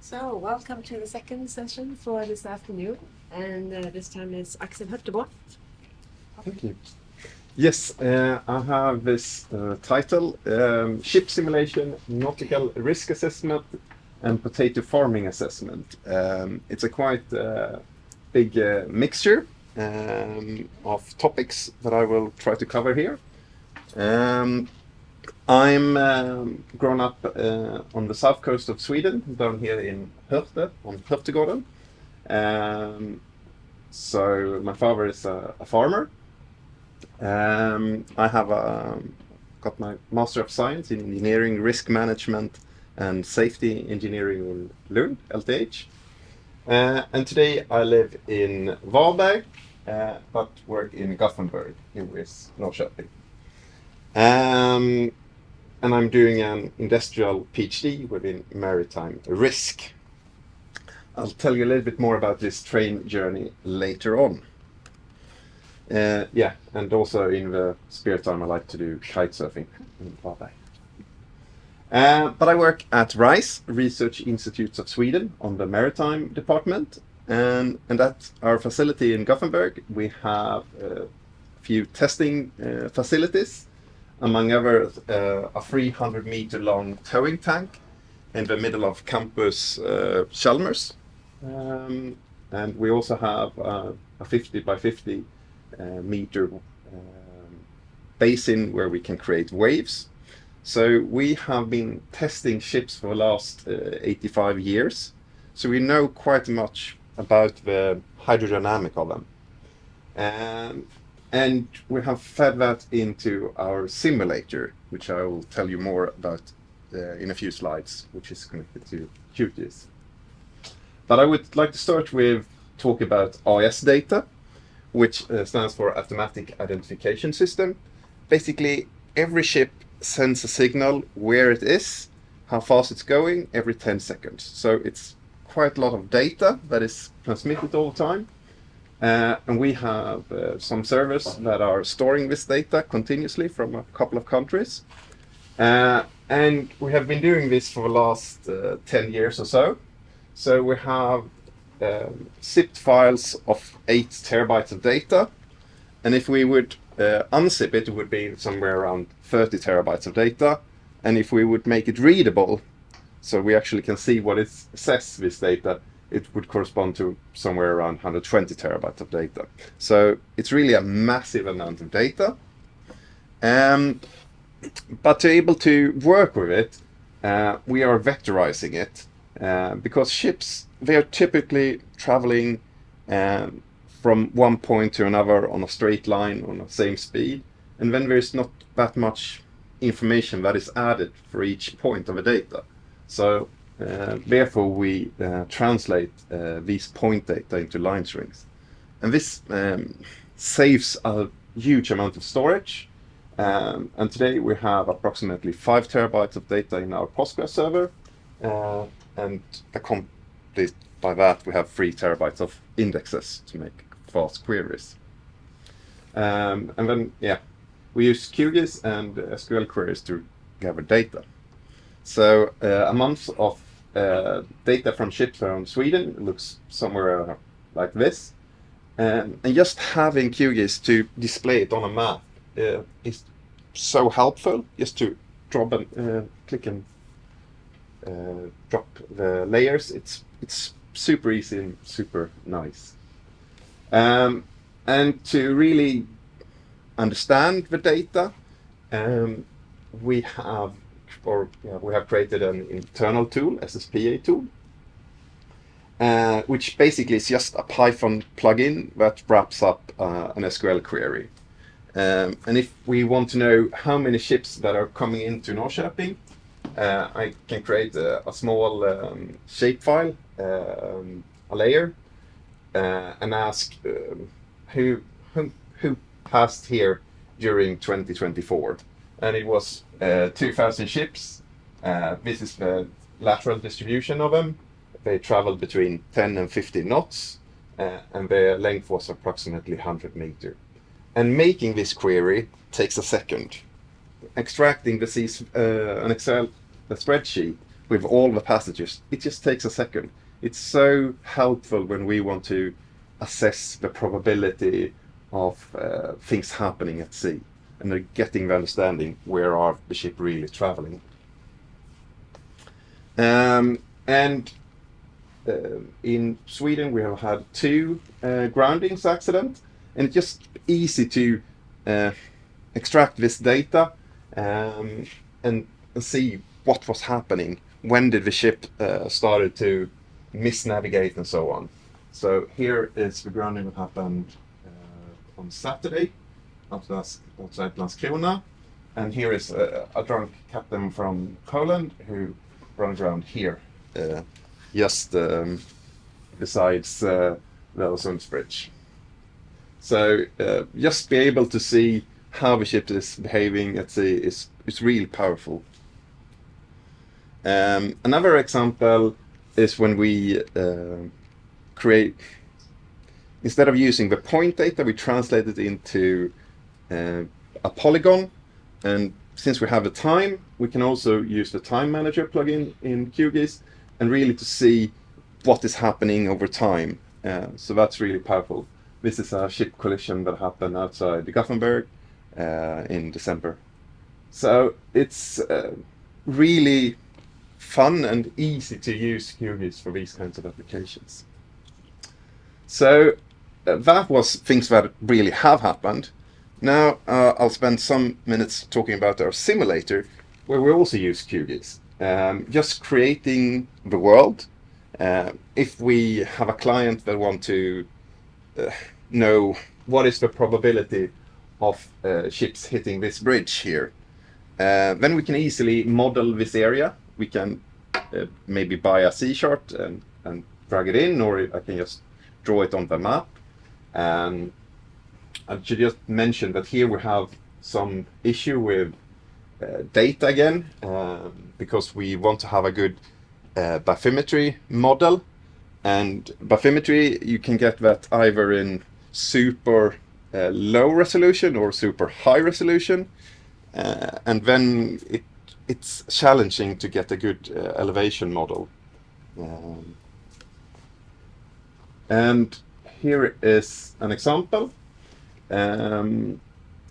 So, welcome to the second session for this afternoon, and this time it's Axel. Thank you. Yes, I have this title, Ship Simulation, Nautical Risk Assessment and Potato Farming Assessment. It's a quite big mixture of topics that I will try to cover here. I'm grown up on the south coast of Sweden, down here in Hörte, on Hörtegården. So my father is a farmer. I have got my Master of Science in Engineering, Risk Management and Safety Engineering in Lund, LTH. And today I live in Varberg, but work in Gothenburg, in Norrköping. And I'm doing an industrial PhD within Maritime Risk. I'll tell you a little bit more about this train journey later on. Yeah, and also in the spare time I like to do kite surfing in Varberg. But I work at RISE, Research Institutes of Sweden, on the Maritime Department. And at our facility in Gothenburg, we have a few testing facilities. Among others, a 300-meter long towing tank in the middle of campus Chalmers. And we also have a 50 by 50 meter basin where we can create waves. So we have been testing ships for the last 85 years. So we know quite much about the hydrodynamic of them. And we have fed that into our simulator, which I will tell you more about in a few slides, which is connected to QGIS. But I would like to start with talk about AIS data, which stands for Automatic Identification System. Basically, every ship sends a signal where it is, how fast it's going, every 10 seconds. So it's quite a lot of data that is transmitted all the time. And we have some servers that are storing this data continuously from a couple of countries. And we have been doing this for the last 10 years or so. So we have zipped files of 8 terabytes of data. And if we would unzip it, it would be somewhere around 30 terabytes of data. And if we would make it readable, so we actually can see what it says, this data, it would correspond to somewhere around 120 terabytes of data. So it's really a massive amount of data. But to be able to work with it, we are vectorizing it because ships, they are typically traveling from one point to another on a straight line on the same speed. And then there's not that much information that is added for each point of the data. So therefore, we translate these point data into line strings. And this saves a huge amount of storage. And today we have approximately 5 terabytes of data in our Postgres server. And accompanied by that, we have 3 terabytes of indexes to make fast queries. And then, yeah, we use QGIS and SQL queries to gather data. So a month of data from ships around Sweden looks somewhere like this. And just having QGIS to display it on a map is so helpful, just to drop and click and drop the layers. It's super easy and super nice. And to really understand the data, we have created an internal tool, SSPA tool, which basically is just a Python plugin that wraps up an SQL query. And if we want to know how many ships that are coming into Norrköping, I can create a small shapefile, a layer, and ask who passed here during 2024. And it was 2,000 ships. This is the lateral distribution of them. They traveled between 10 and 15 knots, and their length was approximately 100 meters. And making this query takes a second. Extracting an Excel spreadsheet with all the passengers. It just takes a second. It's so helpful when we want to assess the probability of things happening at sea and getting the understanding where are the ship really traveling. In Sweden we have had 2 groundings accidents, and it's just easy to extract this data and see what was happening. When did the ship started to misnavigate and so on. So here is the grounding that happened on Saturday outside Landskrona, and here is a drunk captain from Poland who ran aground here, just besides the Öresundsbridge. So just be able to see how the ship is behaving at sea is really powerful. Another example is when we create, instead of using the point data, we translate it into a polygon, and since we have the time, we can also use the time manager plugin in QGIS and really to see what is happening over time. So that's really powerful. This is a ship collision that happened outside Gothenburg in December. So it's really fun and easy to use QGIS for these kinds of applications. So that was things that really have happened. Now I'll spend some minutes talking about our simulator, where we also use QGIS. Just creating the world. If we have a client that want to know what is the probability of ships hitting this bridge here, then we can easily model this area. We can maybe buy a sea chart and drag it in, or I can just draw it on the map. I should just mention that here we have some issue with data again, because we want to have a good bathymetry model. And bathymetry, you can get that either in super low resolution or super high resolution, and then it's challenging to get a good elevation model. And here is an example.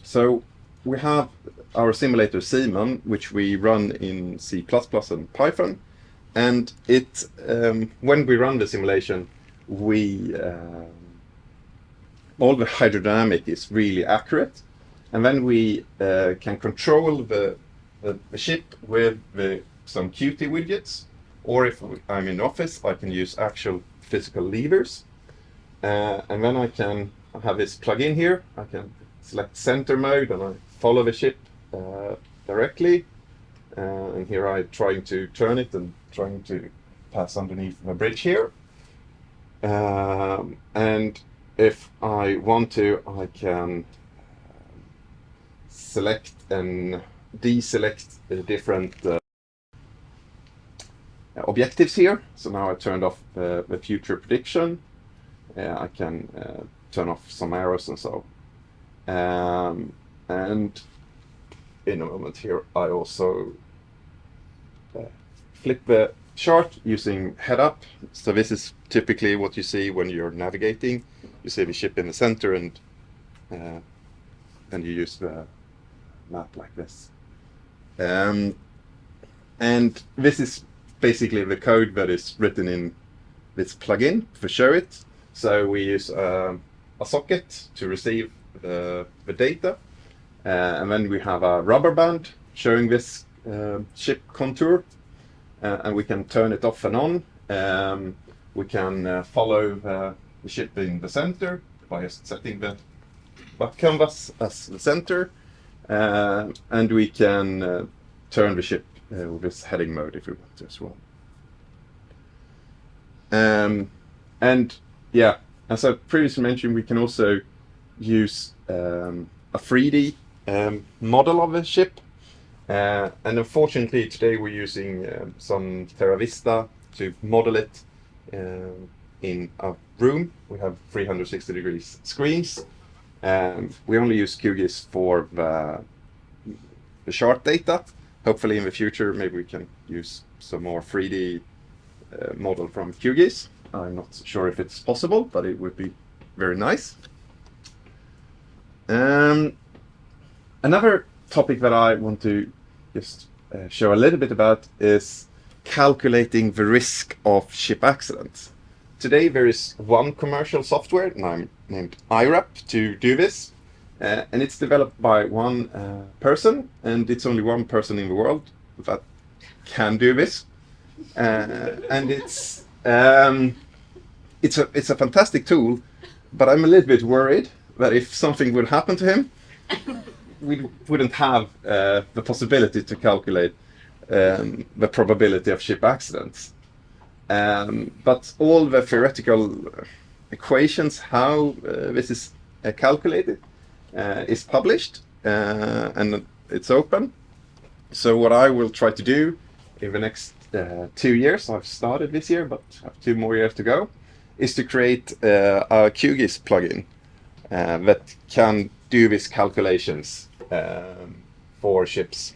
So we have our simulator Simon, which we run in C++ and Python, and it when we run the simulation, we all the hydrodynamic is really accurate, and then we can control the ship with some Qt widgets, or if I'm in the office, I can use actual physical levers, and then I can have this plug-in here. I can select center mode and I follow the ship directly, and here I'm trying to turn it and trying to pass underneath the bridge here, and if I want to, I can select and deselect the different objectives here. So now I turned off the future prediction. I can turn off some arrows and so. And in a moment here, I also flip the chart using head up. So this is typically what you see when you're navigating. You see the ship in the center, and you use the map like this. And this is basically the code that is written in this plugin for show it. So we use a socket to receive the data, and then we have a rubber band showing this ship contour, and we can turn it off and on. We can follow the ship in the center by just setting the back canvas as the center, and we can turn the ship with this heading mode if we want to as well. And yeah, as I previously mentioned, we can also use a 3D model of a ship, and unfortunately today we're using some TerraVista to model it in a room. We have 360 degrees screens. We only use QGIS for the chart data, hopefully in the future, maybe we can use some more 3D model from QGIS. I'm not sure if it's possible, but it would be very nice. Another topic that I want to just show a little bit about is calculating the risk of ship accidents. Today there is one commercial software named IRAP to do this, and it's developed by one person, and it's only one person in the world that can do this, and it's a fantastic tool, but I'm a little bit worried that if something would happen to him, we wouldn't have the possibility to calculate the probability of ship accidents. But all the theoretical equations, how this is calculated, is published and it's open. So what I will try to do in the next 2 years, I've started this year, but I have 2 more years to go, is to create a QGIS plugin that can do these calculations for ships.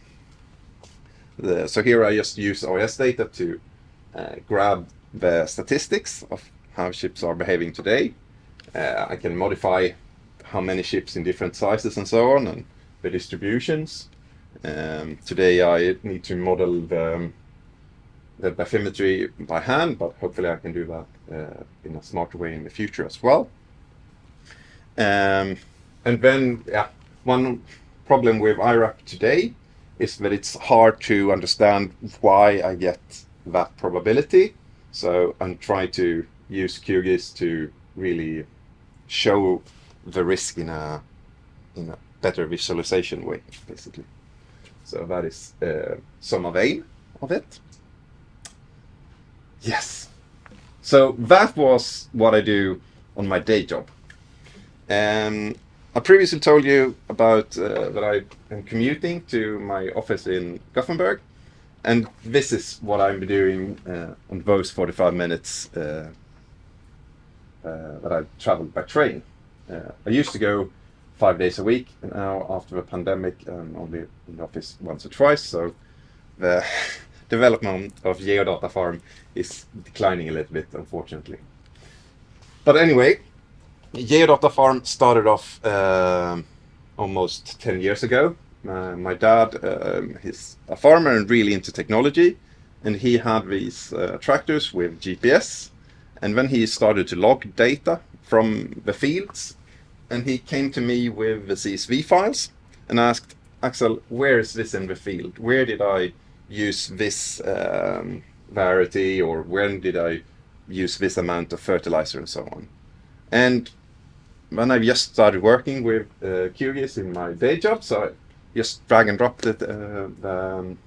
So here I just use OS data to grab the statistics of how ships are behaving today. I can modify how many ships in different sizes and so on, and the distributions. Today I need to model the bathymetry by hand, but hopefully I can do that in a smarter way in the future as well. And then, one problem with IRAP today is that it's hard to understand why I get that probability. So I'm trying to use QGIS to really show the risk in a better visualization way, basically. So that is some of aim of it. Yes. So that was what I do on my day job. I previously told you about that I am commuting to my office in Gothenburg, and this is what I'm doing on those 45 minutes that I've traveled by train. I used to go 5 days a week, and now after the pandemic I'm only in the office once or twice, so the development of Geodata Farm is declining a little bit, unfortunately. But anyway, Geodata Farm started off almost 10 years ago. My dad is a farmer and really into technology, and he had these tractors with GPS, and then he started to log data from the fields, and he came to me with the CSV files and asked, Axel, where is this in the field? Where did I use this variety, or when did I use this amount of fertilizer and so on? And when I just started working with QGIS in my day job, so I just drag and drop the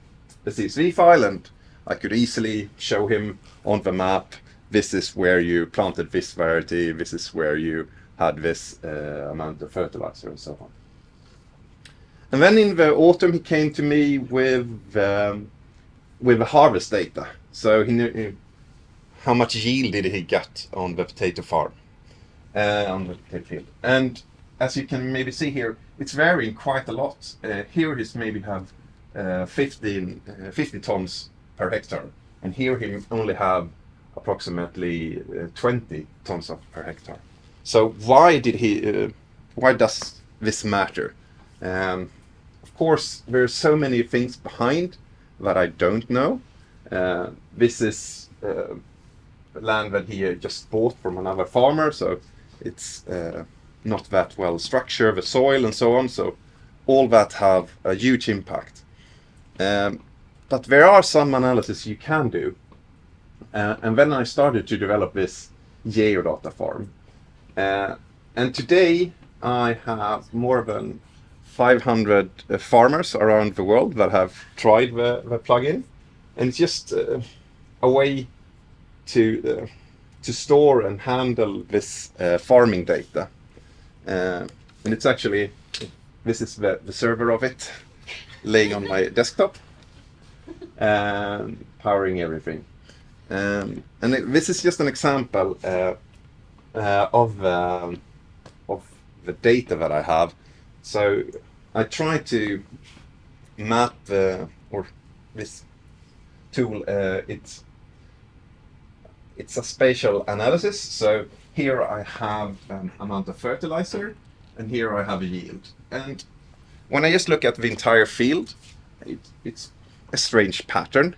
CSV file, and I could easily show him on the map, this is where you planted this variety, this is where you had this amount of fertilizer and so on. And then in the autumn he came to me with the harvest data. So he knew how much yield did he get on the potato farm, on the potato field. And as you can maybe see here, it's varying quite a lot. Here he's maybe have 50 tons per hectare, and here he only have approximately 20 tons per hectare. So why does this matter? Of course, there are so many things behind that I don't know. This is land that he just bought from another farmer, so it's not that well structured, the soil and so on, so all that have a huge impact. But there are some analysis you can do, and then I started to develop this Geodata Farm. And today I have more than 500 farmers around the world that have tried the plugin, and it's just a way to store and handle this farming data. And it's actually, this is the server of it, laying on my desktop, powering everything. This is just an example of the data that I have. So I try to map the or this tool, it's a spatial analysis. So here I have an amount of fertilizer, and here I have a yield. And when I just look at the entire field, it's a strange pattern.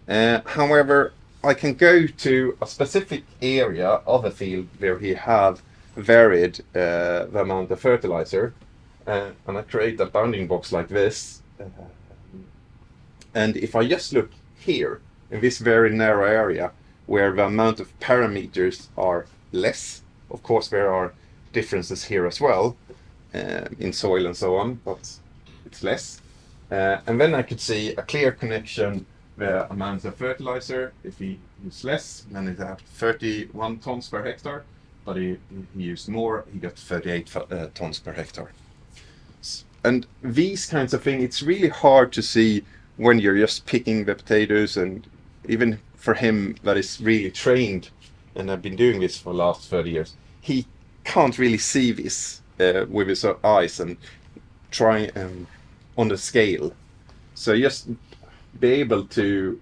However, I can go to a specific area of a field where he have varied the amount of fertilizer, and I create a bounding box like this. And if I just look here in this very narrow area where the amount of parameters are less, of course there are differences here as well in soil and so on, but it's less. And then I could see a clear connection. The amount of fertilizer, if he used less, then it had 31 tons per hectare, but he used more, he got 38 tons per hectare. And these kinds of things, it's really hard to see when you're just picking the potatoes, and even for him that is really trained and have been doing this for the last 30 years, he can't really see this with his eyes and try on the scale. So just be able to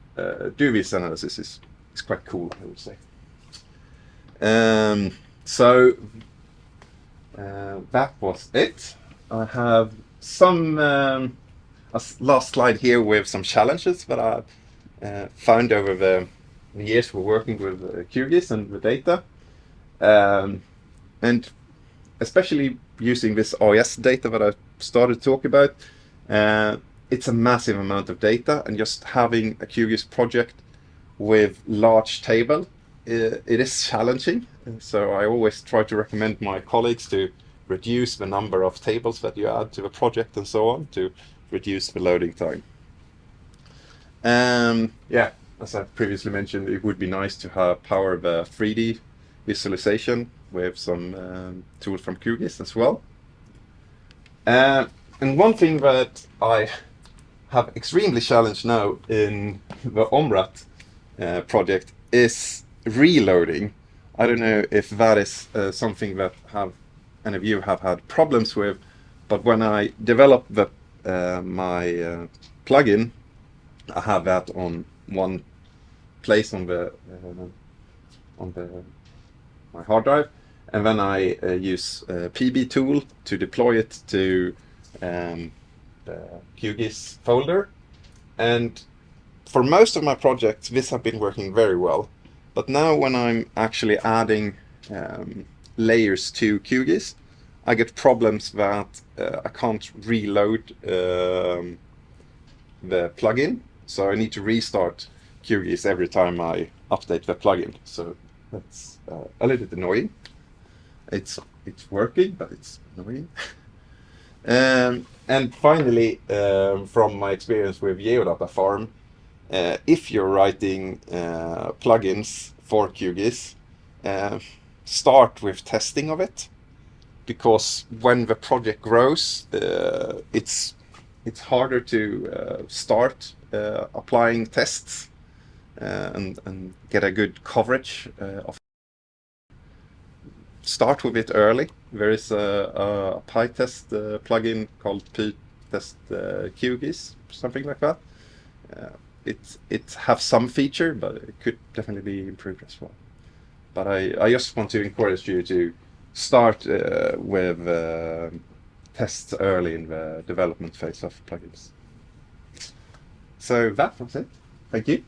do this analysis is quite cool, I would say. So that was it. I have some a last slide here with some challenges that I found over the years we're working with QGIS and the data, and especially using this OS data that I started to talk about. It's a massive amount of data, and just having a QGIS project with large table, it is challenging. So I always try to recommend my colleagues to reduce the number of tables that you add to a project and so on, to reduce the loading time. Yeah, as I previously mentioned, it would be nice to have power the 3D visualization with some tool from QGIS as well. And one thing that I have extremely challenged now in the OMRAT project is reloading. I don't know if that is something that any of you have had problems with, but when I develop the my plugin, I have that on one place on my hard drive, and then I use PB tool to deploy it to the QGIS folder. And for most of my projects, this have been working very well. But now when I'm actually adding layers to QGIS, I get problems that I can't reload the plugin. So I need to restart QGIS every time I update the plugin. So that's a little bit annoying. It's working, but it's annoying. And finally, from my experience with Geodata Farm, if you're writing plugins for QGIS, start with testing of it, because when the project grows, it's harder to start applying tests and get a good coverage of. Start with it early. There is a PyTest plugin called PyTest QGIS, something like that. It has some feature, but it could definitely be improved as well. But I just want to encourage you to start with tests early in the development phase of plugins. So that was it. Thank you.